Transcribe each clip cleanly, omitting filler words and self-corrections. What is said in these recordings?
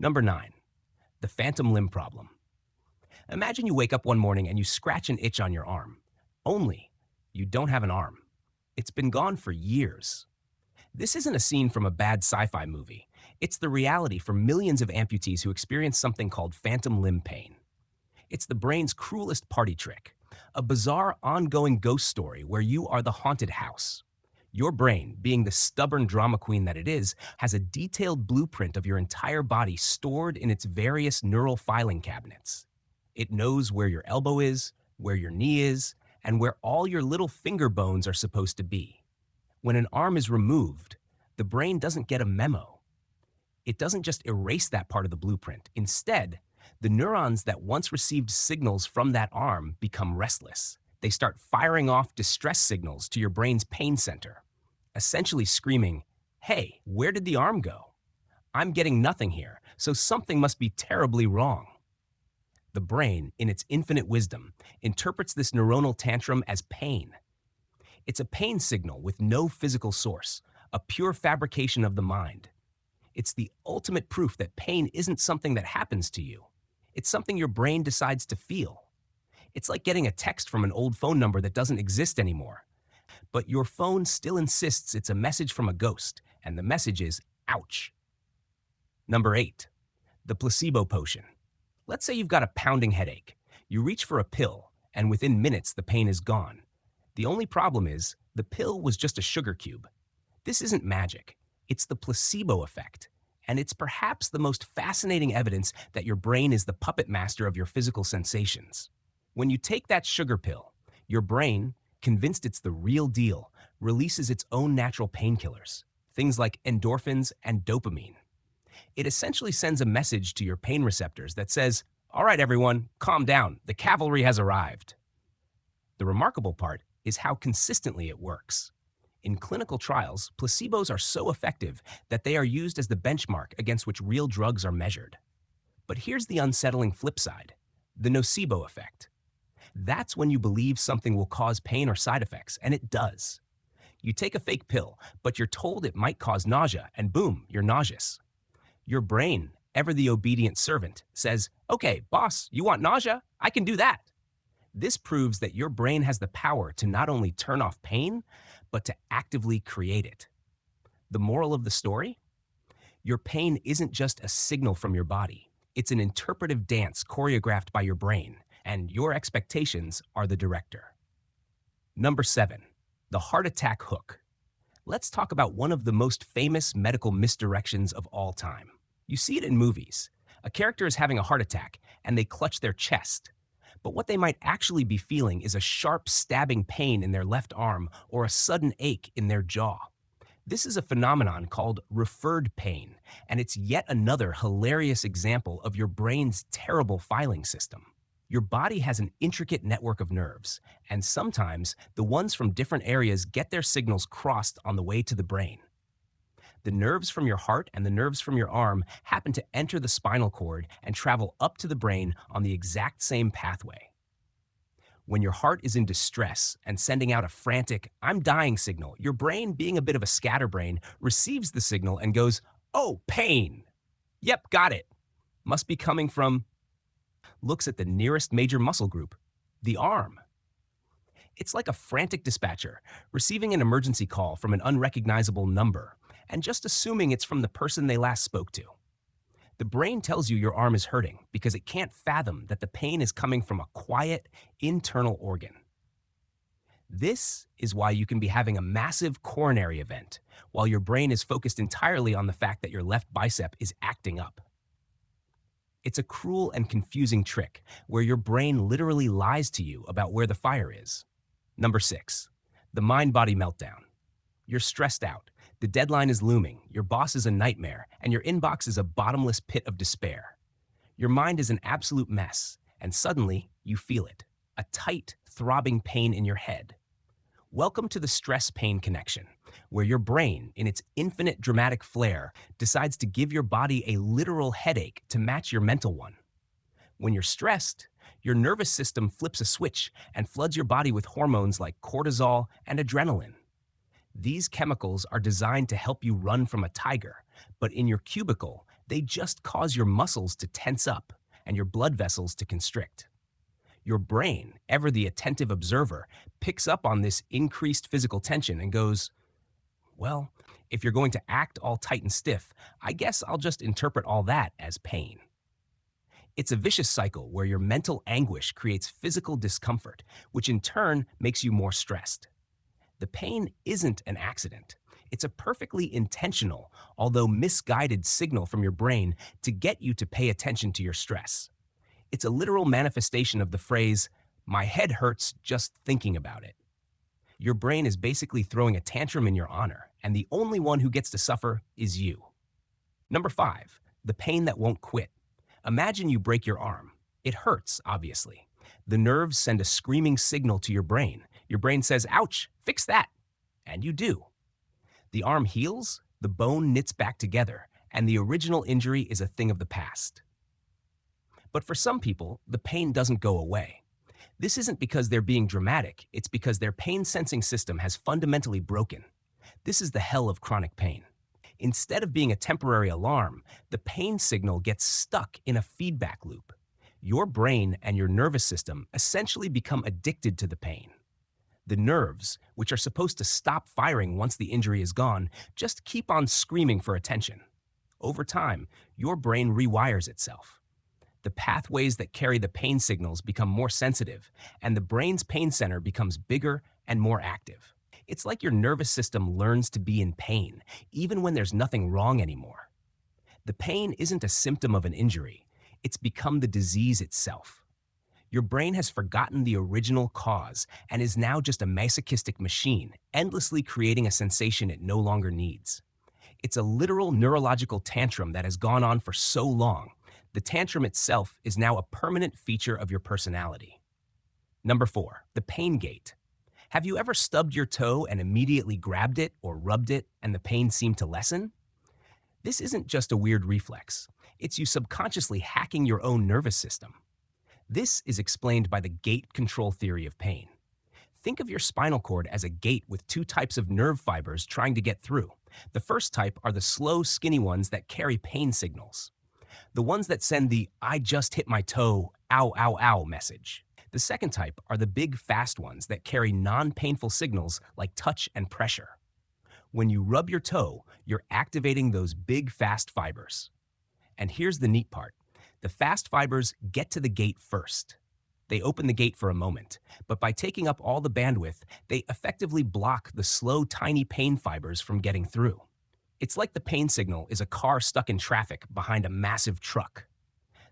Number 9, the phantom limb problem. Imagine you wake up one morning and you scratch an itch on your arm. Only you don't have an arm. It's been gone for years. This isn't a scene from a bad sci-fi movie. It's the reality for millions of amputees who experience something called phantom limb pain. It's the brain's cruelest party trick, a bizarre ongoing ghost story where you are the haunted house. Your brain, being the stubborn drama queen that it is, has a detailed blueprint of your entire body stored in its various neural filing cabinets. It knows where your elbow is, where your knee is, and where all your little finger bones are supposed to be. When an arm is removed, the brain doesn't get a memo. It doesn't just erase that part of the blueprint. Instead, the neurons that once received signals from that arm become restless. They start firing off distress signals to your brain's pain center, essentially screaming, "Hey, where did the arm go? I'm getting nothing here, so something must be terribly wrong." The brain, in its infinite wisdom, interprets this neuronal tantrum as pain. It's a pain signal with no physical source, a pure fabrication of the mind. It's the ultimate proof that pain isn't something that happens to you. It's something your brain decides to feel. It's like getting a text from an old phone number that doesn't exist anymore. But your phone still insists it's a message from a ghost, and the message is, ouch. Number 8, the placebo potion. Let's say you've got a pounding headache. You reach for a pill, and within minutes the pain is gone. The only problem is, the pill was just a sugar cube. This isn't magic. It's the placebo effect, and it's perhaps the most fascinating evidence that your brain is the puppet master of your physical sensations. When you take that sugar pill, your brain, convinced it's the real deal, releases its own natural painkillers, things like endorphins and dopamine. It essentially sends a message to your pain receptors that says, "All right, everyone, calm down. The cavalry has arrived." The remarkable part is how consistently it works. In clinical trials, placebos are so effective that they are used as the benchmark against which real drugs are measured. But here's the unsettling flip side, the nocebo effect. That's when you believe something will cause pain or side effects, and it does. You take a fake pill, but you're told it might cause nausea, and boom, you're nauseous. Your brain, ever the obedient servant, says, "Okay, boss, you want nausea? I can do that." This proves that your brain has the power to not only turn off pain, but to actively create it. The moral of the story? Your pain isn't just a signal from your body. It's an interpretive dance choreographed by your brain, and your expectations are the director. Number 7, the heart attack hook. Let's talk about one of the most famous medical misdirections of all time. You see it in movies. A character is having a heart attack, and they clutch their chest. But what they might actually be feeling is a sharp stabbing pain in their left arm or a sudden ache in their jaw. This is a phenomenon called referred pain, and it's yet another hilarious example of your brain's terrible filing system. Your body has an intricate network of nerves, and sometimes the ones from different areas get their signals crossed on the way to the brain. The nerves from your heart and the nerves from your arm happen to enter the spinal cord and travel up to the brain on the exact same pathway. When your heart is in distress and sending out a frantic, "I'm dying" signal, your brain, being a bit of a scatterbrain, receives the signal and goes, "Oh, pain. Yep, got it. Must be coming from," looks at the nearest major muscle group, the arm. It's like a frantic dispatcher receiving an emergency call from an unrecognizable number and just assuming it's from the person they last spoke to. The brain tells you your arm is hurting because it can't fathom that the pain is coming from a quiet, internal organ. This is why you can be having a massive coronary event while your brain is focused entirely on the fact that your left bicep is acting up. It's a cruel and confusing trick where your brain literally lies to you about where the fire is. Number 6, the mind-body meltdown. You're stressed out. The deadline is looming, your boss is a nightmare, and your inbox is a bottomless pit of despair. Your mind is an absolute mess, and suddenly you feel it, a tight, throbbing pain in your head. Welcome to the stress-pain connection, where your brain, in its infinite dramatic flair, decides to give your body a literal headache to match your mental one. When you're stressed, your nervous system flips a switch and floods your body with hormones like cortisol and adrenaline. These chemicals are designed to help you run from a tiger, but in your cubicle, They just cause your muscles to tense up and your blood vessels to constrict. Your brain, ever the attentive observer, picks up on this increased physical tension and goes, well, if you're going to act all tight and stiff, I guess I'll just interpret all that as pain. It's a vicious cycle where your mental anguish creates physical discomfort, which in turn makes you more stressed. The pain isn't an accident. It's a perfectly intentional, although misguided signal from your brain to get you to pay attention to your stress. It's a literal manifestation of the phrase, "My head hurts just thinking about it." Your brain is basically throwing a tantrum in your honor, and the only one who gets to suffer is you. Number 5, the pain that won't quit. Imagine you break your arm. It hurts, obviously. The nerves send a screaming signal to your brain. Your brain says, "Ouch, fix that." And you do. The arm heals, the bone knits back together, and the original injury is a thing of the past. But for some people, the pain doesn't go away. This isn't because they're being dramatic, it's because their pain-sensing system has fundamentally broken. This is the hell of chronic pain. Instead of being a temporary alarm, the pain signal gets stuck in a feedback loop. Your brain and your nervous system essentially become addicted to the pain. The nerves, which are supposed to stop firing once the injury is gone, just keep on screaming for attention. Over time, your brain rewires itself. The pathways that carry the pain signals become more sensitive, and the brain's pain center becomes bigger and more active. It's like your nervous system learns to be in pain, even when there's nothing wrong anymore. The pain isn't a symptom of an injury. It's become the disease itself. Your brain has forgotten the original cause and is now just a masochistic machine, endlessly creating a sensation it no longer needs. It's a literal neurological tantrum that has gone on for so long. The tantrum itself is now a permanent feature of your personality. Number 4, the pain gate. Have you ever stubbed your toe and immediately grabbed it or rubbed it and the pain seemed to lessen? This isn't just a weird reflex. It's you subconsciously hacking your own nervous system. This is explained by the gate control theory of pain. Think of your spinal cord as a gate with 2 types of nerve fibers trying to get through. The first type are the slow, skinny ones that carry pain signals. The ones that send the "I just hit my toe, ow, ow, ow" message. The second type are the big, fast ones that carry non-painful signals like touch and pressure. When you rub your toe, you're activating those big, fast fibers. And here's the neat part. The fast fibers get to the gate first. They open the gate for a moment, but by taking up all the bandwidth, they effectively block the slow, tiny pain fibers from getting through. It's like the pain signal is a car stuck in traffic behind a massive truck.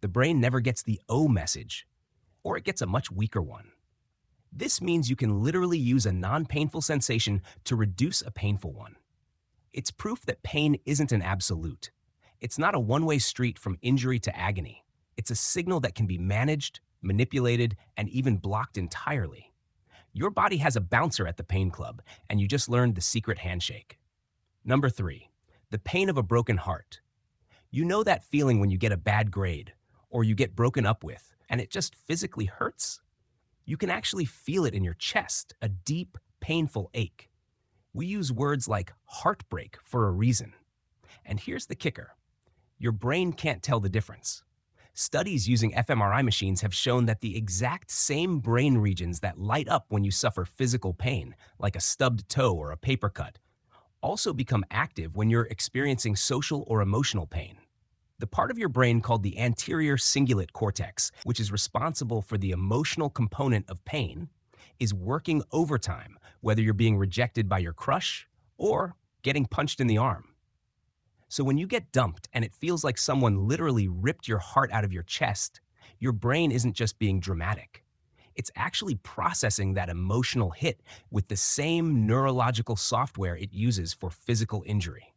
The brain never gets the "O" message, or it gets a much weaker one. This means you can literally use a non-painful sensation to reduce a painful one. It's proof that pain isn't an absolute. It's not a one-way street from injury to agony. It's a signal that can be managed, manipulated, and even blocked entirely. Your body has a bouncer at the pain club, and you just learned the secret handshake. Number 3, the pain of a broken heart. You know that feeling when you get a bad grade, or you get broken up with, and it just physically hurts? You can actually feel it in your chest, a deep, painful ache. We use words like heartbreak for a reason. And here's the kicker. Your brain can't tell the difference. Studies using fMRI machines have shown that the exact same brain regions that light up when you suffer physical pain, like a stubbed toe or a paper cut, also become active when you're experiencing social or emotional pain. The part of your brain called the anterior cingulate cortex, which is responsible for the emotional component of pain, is working overtime, whether you're being rejected by your crush or getting punched in the arm. So when you get dumped and it feels like someone literally ripped your heart out of your chest, your brain isn't just being dramatic. It's actually processing that emotional hit with the same neurological software it uses for physical injury.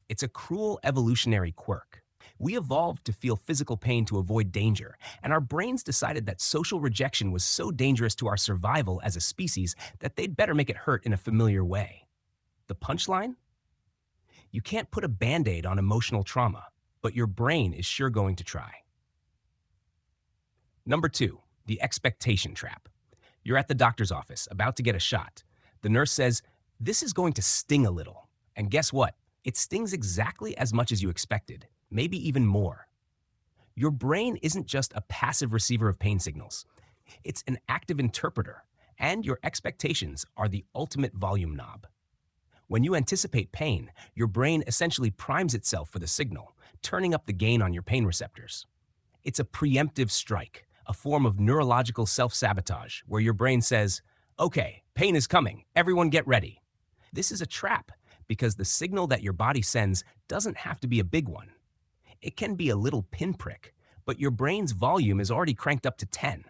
It's a cruel evolutionary quirk. We evolved to feel physical pain to avoid danger, and our brains decided that social rejection was so dangerous to our survival as a species that they'd better make it hurt in a familiar way. The punchline? You can't put a Band-Aid on emotional trauma, but your brain is sure going to try. Number 2, the expectation trap. You're at the doctor's office, about to get a shot. The nurse says, "This is going to sting a little." And guess what? It stings exactly as much as you expected. maybe even more. Your brain isn't just a passive receiver of pain signals. It's an active interpreter, and your expectations are the ultimate volume knob. When you anticipate pain, your brain essentially primes itself for the signal, turning up the gain on your pain receptors. It's a preemptive strike, a form of neurological self-sabotage where your brain says, "Okay, pain is coming, everyone get ready." This is a trap because the signal that your body sends doesn't have to be a big one. It can be a little pinprick, but your brain's volume is already cranked up to 10.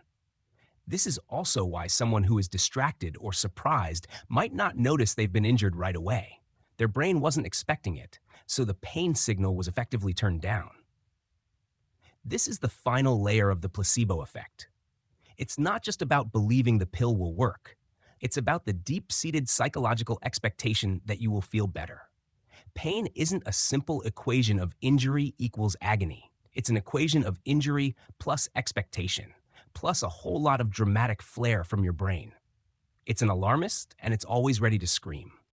This is also why someone who is distracted or surprised might not notice they've been injured right away. Their brain wasn't expecting it, so the pain signal was effectively turned down. This is the final layer of the placebo effect. It's not just about believing the pill will work. It's about the deep-seated psychological expectation that you will feel better. Pain isn't a simple equation of injury equals agony. It's an equation of injury plus expectation, plus a whole lot of dramatic flair from your brain. It's an alarmist, and it's always ready to scream.